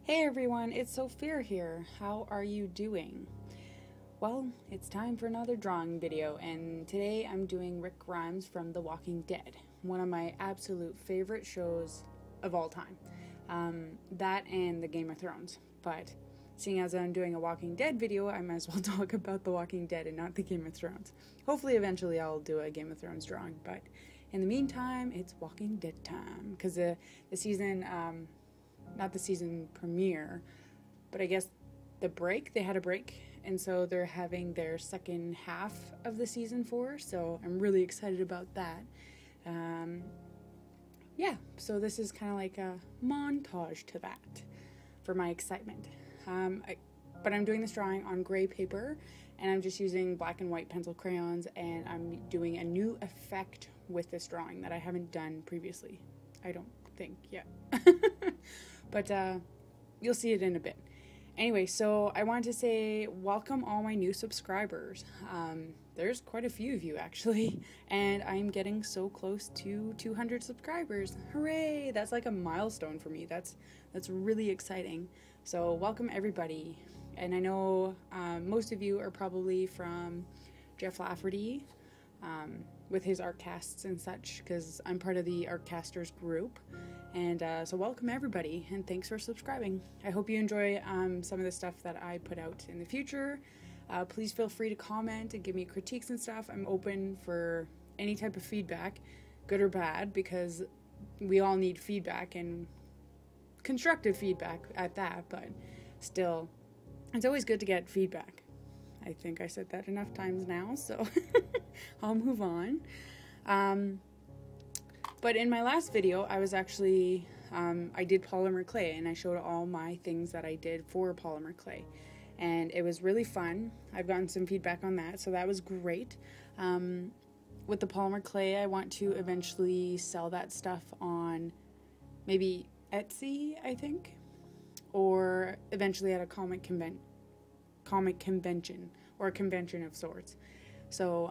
Hey everyone, it's Sofera here. How are you doing? Well, it's time for another drawing video, and today I'm doing Rick Grimes from The Walking Dead, one of my absolute favorite shows of all time. That and the Game of Thrones, but seeing as I'm doing a Walking Dead video, I might as well talk about The Walking Dead and not the Game of Thrones. Hopefully eventually I'll do a Game of Thrones drawing, but in the meantime, it's Walking Dead time, because the season, not the season premiere, but I guess they had a break, and so they're having their second half of the season 4, so I'm really excited about that. So this is kind of like a montage to that for my excitement. But I'm doing this drawing on gray paper, and I'm just using black and white pencil crayons, and I'm doing a new effect with this drawing that I haven't done previously. I don't think yet. But you'll see it in a bit. Anyway, so I wanted to say welcome all my new subscribers. There's quite a few of you actually, and I'm getting so close to 200 subscribers. Hooray! That's like a milestone for me. That's really exciting. So welcome everybody. And I know most of you are probably from Jeff Lafferty with his art casts and such, because I'm part of the art casters group. And so welcome everybody, and thanks for subscribing. I hope you enjoy some of the stuff that I put out in the future. Please feel free to comment and give me critiques and stuff. I'm open for any type of feedback, good or bad, because we all need feedback, and constructive feedback at that, but still, it's always good to get feedback. I think I said that enough times now, so I'll move on. But in my last video, I was actually, I did polymer clay, and I showed all my things that I did for polymer clay. And it was really fun. I've gotten some feedback on that, so that was great. With the polymer clay, I want to eventually sell that stuff on maybe Etsy, I think, or eventually at a comic convention, or a convention of sorts. So,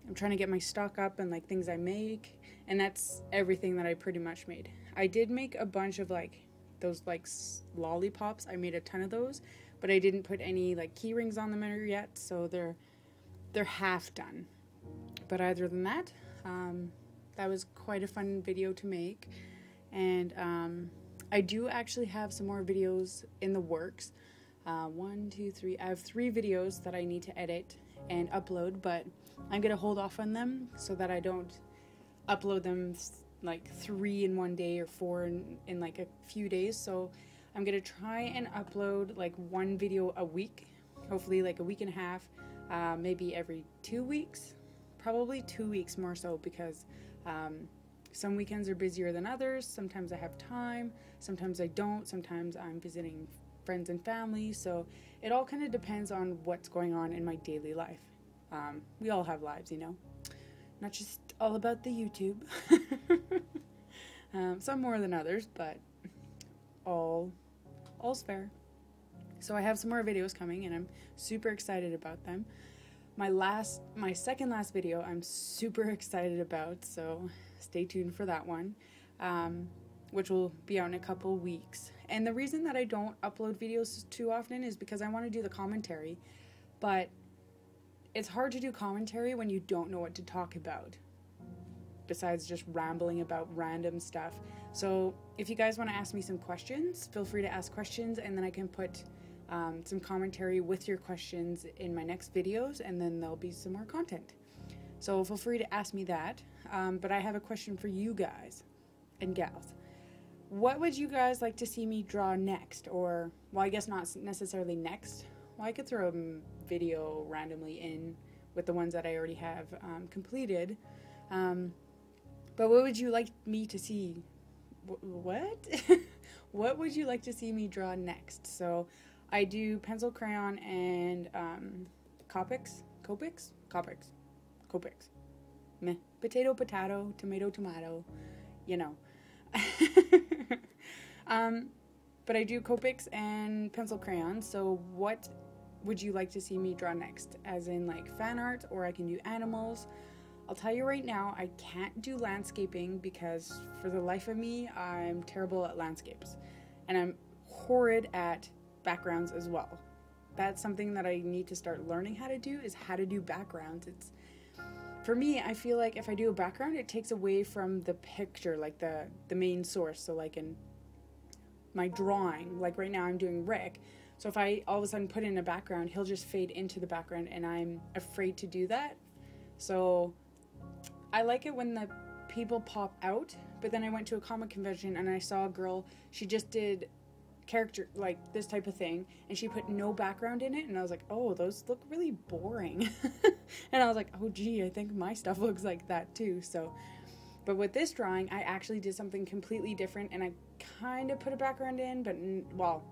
I'm trying to get my stock up and like things I make, and that's everything that I pretty much made. I did make a bunch of like those like lollipops. I made a ton of those, but I didn't put any like key rings on them yet, so they're half done. But other than that, that was quite a fun video to make, and I do actually have some more videos in the works. 1, 2, 3. I have 3 videos that I need to edit and upload, but I'm gonna hold off on them so that I don't upload them like 3 in one day or 4 in like a few days. So I'm gonna try and upload like 1 video a week, hopefully like a week and a half, maybe every 2 weeks, probably 2 weeks more so, because some weekends are busier than others. Sometimes I have time, sometimes I don't, sometimes I'm visiting friends and family, so it all kind of depends on what's going on in my daily life. We all have lives, you know, not just all about the YouTube. Some more than others, but all's fair. So I have some more videos coming, and I'm super excited about them. My second last video I'm super excited about, so stay tuned for that one, which will be out in a couple weeks. And the reason that I don't upload videos too often is because I want to do the commentary, but it's hard to do commentary when you don't know what to talk about, besides just rambling about random stuff. So if you guys want to ask me some questions, feel free to ask questions, and then I can put some commentary with your questions in my next videos, and then there'll be some more content. So feel free to ask me that. But I have a question for you guys and gals. What would you guys like to see me draw next? Or, well, I guess not necessarily next. Well, I could throw a video randomly in with the ones that I already have completed. But what would you like me to see? What? What would you like to see me draw next? So I do pencil, crayon, and Copics. Meh. Potato, tomato, tomato, you know. But I do Copics and pencil crayons. So what would you like to see me draw next? As in like fan art, or I can do animals. I'll tell you right now, I can't do landscaping because for the life of me, I'm terrible at landscapes. And I'm horrid at backgrounds as well. That's something that I need to start learning how to do, is how to do backgrounds. It's, for me, I feel like if I do a background, it takes away from the picture, like the main source. So like in my drawing, like right now I'm doing Rick. So if I all of a sudden put in a background, he'll just fade into the background, and I'm afraid to do that. So I like it when the people pop out, but then I went to a comic convention and I saw a girl, she just did character, like this type of thing, and she put no background in it, and I was like, oh, those look really boring. And I was like, oh gee, I think my stuff looks like that too. So, but with this drawing, I actually did something completely different, and I kind of put a background in, but well,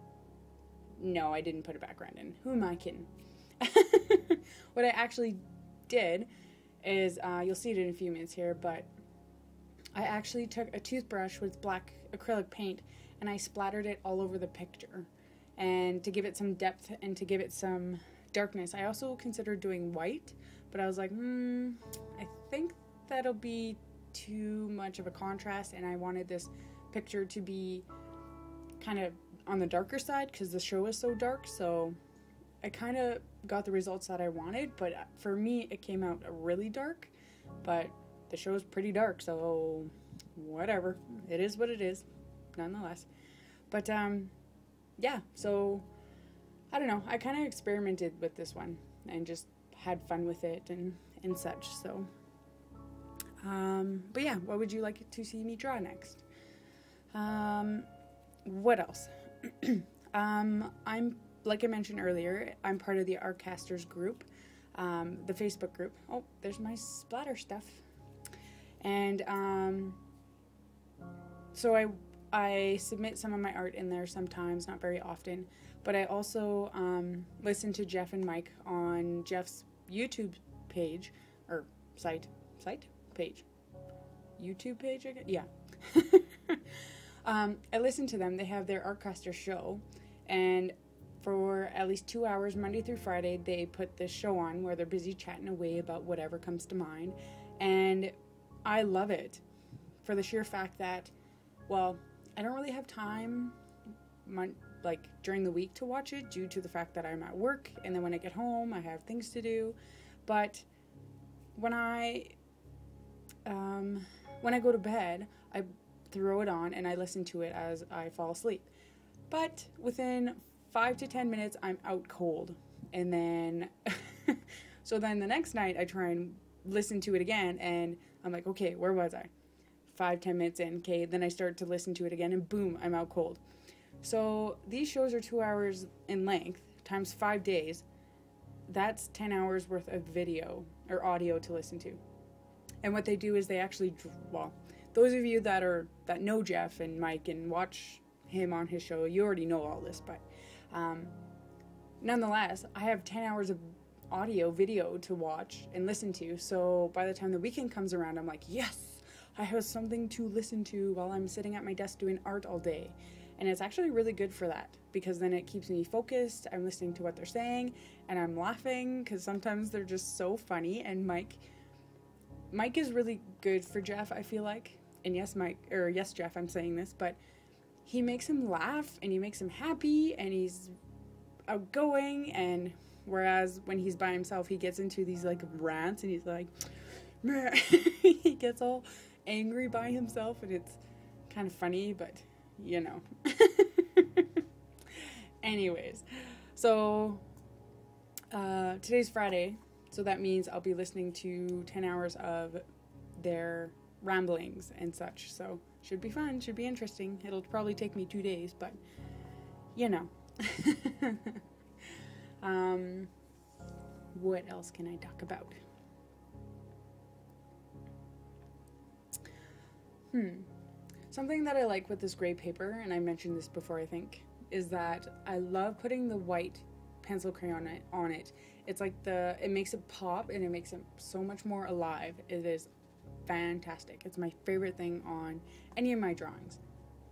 no, I didn't put a background in. Who am I kidding? What I actually did is, you'll see it in a few minutes here, but I actually took a toothbrush with black acrylic paint and I splattered it all over the picture, and to give it some depth and to give it some darkness. I also considered doing white, but I was like, I think that'll be too much of a contrast, and I wanted this picture to be kind of on the darker side because the show is so dark. So I kind of got the results that I wanted, but for me it came out really dark, but the show is pretty dark, so whatever, it is what it is nonetheless. But yeah, so I don't know, I kind of experimented with this one and just had fun with it and such. So but yeah, what would you like to see me draw next? What else? I'm, like I mentioned earlier, I'm part of the Artcasters group, the Facebook group. Oh, there's my splatter stuff. And so I submit some of my art in there sometimes, not very often, but I also listen to Jeff and Mike on Jeff's YouTube page, or page, YouTube page, I guess? Yeah. I listen to them. They have their Artcaster show, and for at least 2 hours, Monday through Friday, they put this show on where they're busy chatting away about whatever comes to mind, and I love it for the sheer fact that, well, I don't really have time like during the week to watch it due to the fact that I'm at work, and then when I get home I have things to do. But when I go to bed, I throw it on and I listen to it as I fall asleep. But within 5 to 10 minutes I'm out cold, and then so then the next night I try and listen to it again, and I'm like, okay, where was I? 5-10 minutes in, okay, then I start to listen to it again, and boom, I'm out cold. So these shows are 2 hours in length times 5 days. That's 10 hours worth of video or audio to listen to. And what they do is they actually, well, those of you that know Jeff and Mike and watch him on his show, you already know all this, but nonetheless, I have 10 hours of audio video to watch and listen to. So by the time the weekend comes around, I'm like, yes, I have something to listen to while I'm sitting at my desk doing art all day. And it's actually really good for that, because then it keeps me focused. I'm listening to what they're saying and I'm laughing because sometimes they're just so funny. And Mike is really good for Jeff, I feel like. And yes, Jeff, I'm saying this, but he makes him laugh and he makes him happy and he's outgoing. And whereas when he's by himself, he gets into these like rants and he's like, meh. He gets all angry by himself, and it's kind of funny, but you know. Anyways, so today's Friday, so that means I'll be listening to 10 hours of their ramblings and such. So should be fun, should be interesting. It'll probably take me 2 days, but you know. What else can I talk about? Something that I like with this gray paper, and I mentioned this before I think, is that I love putting the white pencil crayon on it. It's like it makes it pop and it makes it so much more alive. It is fantastic. It's my favorite thing on any of my drawings,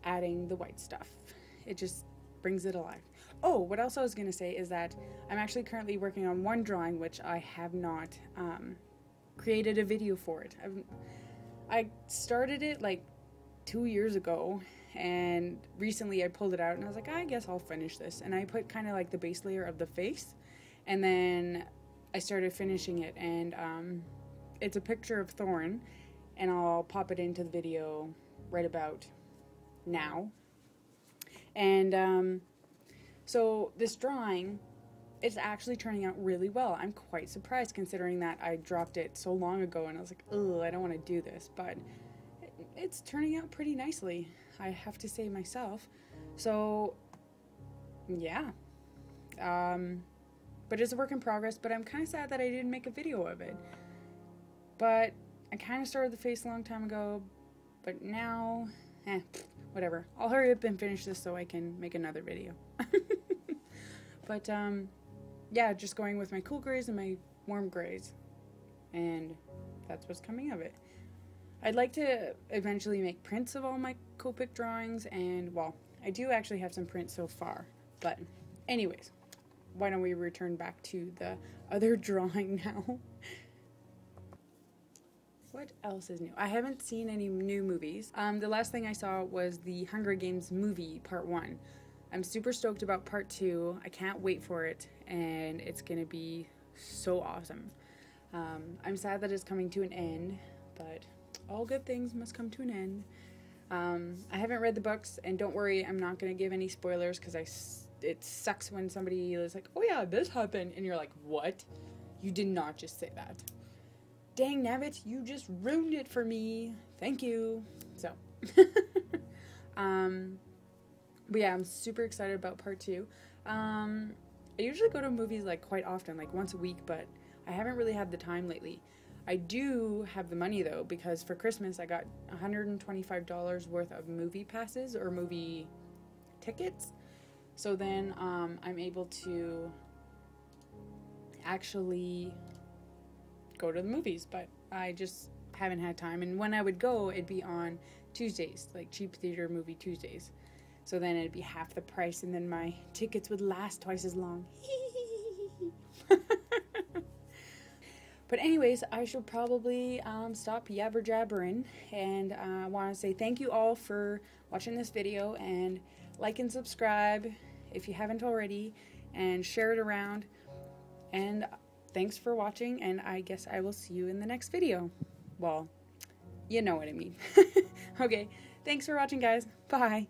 adding the white stuff. It just brings it alive. Oh, what else I was going to say is that I'm actually currently working on one drawing which I have not created a video for it. I started it like 2 years ago, and recently I pulled it out and I was like, I guess I'll finish this. And I put kind of like the base layer of the face, and then I started finishing it, and it's a picture of Thorn, and I'll pop it into the video right about now. And so this drawing is actually turning out really well. I'm quite surprised considering that I dropped it so long ago and I was like, ugh, I don't want to do this, but it's turning out pretty nicely, I have to say myself. So yeah, but it's a work in progress, but I'm kind of sad that I didn't make a video of it. But I kind of started the face a long time ago, but now, whatever. I'll hurry up and finish this so I can make another video. But yeah, just going with my cool grays and my warm grays, and that's what's coming of it. I'd like to eventually make prints of all my Copic drawings, and well, I do actually have some prints so far, but anyways, why don't we return back to the other drawing now? What else is new? I haven't seen any new movies. The last thing I saw was the Hunger Games movie, part 1. I'm super stoked about part 2. I can't wait for it, and it's gonna be so awesome. I'm sad that it's coming to an end, but all good things must come to an end. I haven't read the books, and don't worry, I'm not gonna give any spoilers, because it sucks when somebody is like, oh yeah, this happened, and you're like, what? You did not just say that. Dang nabbit, you just ruined it for me. Thank you. So, but yeah, I'm super excited about part 2. I usually go to movies like quite often, like once a week, but I haven't really had the time lately. I do have the money though, because for Christmas I got $125 worth of movie passes or movie tickets. So then I'm able to actually go to the movies, but I just haven't had time. And when I would go, it'd be on Tuesdays, like cheap theater movie Tuesdays. So then it'd be half the price, and then my tickets would last twice as long. But anyways, I should probably stop yabber jabbering, and I want to say thank you all for watching this video, and like and subscribe if you haven't already, and share it around. And thanks for watching, and I guess I will see you in the next video. Well, you know what I mean. Okay, thanks for watching, guys. Bye.